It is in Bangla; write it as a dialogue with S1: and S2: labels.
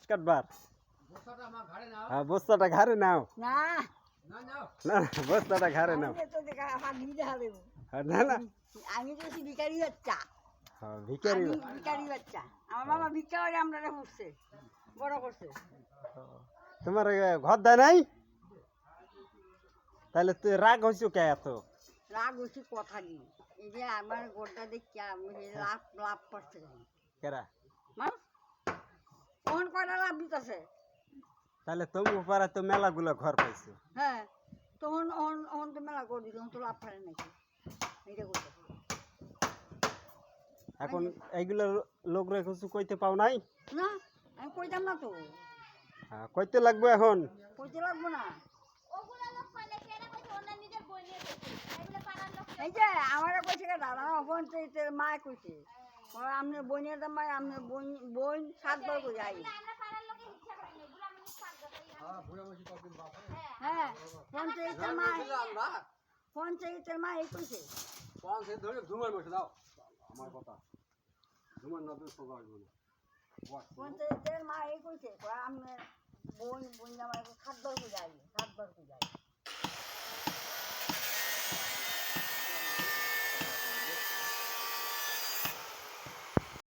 S1: কাটবার বস্তাটা ঘাড়ে নাও
S2: না
S1: না বস্তাটা ঘাড়ে নাও না না
S2: আমি তো ভিকারি বাচ্চা
S1: ভিখারি
S2: ভিকারি বাচ্চা আমার বাবা ভিক্ষা করে আমরা করছে বড় করছে
S1: তোমার ঘর দেয় নাই তাহলে তুই রাগ হইছো কে এত
S2: রাগ হচ্ছে কথা নেই এই যে আমার গোটা দেখি আমি লাভ লাভ করছে
S1: কেরা
S2: মানুষ কখন কয়টা লাভ দিতেছে
S1: তাহলে তুমি পারা তো মেলাগুলো ঘর পাইছো
S2: হ্যাঁ তখন অন তো মেলা করে দিল তো লাভ পারে নাকি এইটা করতে
S1: এখন এইগুলো লোক রে কিছু কইতে পাও নাই
S2: না আমি কইতাম না তো
S1: কইতে লাগবে এখন
S2: কইতে লাগবো না এই যে আমার কইছে দাদা পঞ্চায়েতের মা কইছে আপনার বোনের মা আপনার বোন 7 বার করে আই হ্যাঁ পঞ্চায়েতের মা এই কইছে
S3: পঞ্চায়েত ধরে ধুমার বসে দাও আমার কথা ধুমার না দিলে সোজা হইব না
S2: পঞ্চায়েতের মা এই কইছে আপনার বোন আমার 7 বার করে আই 7 বার করে আই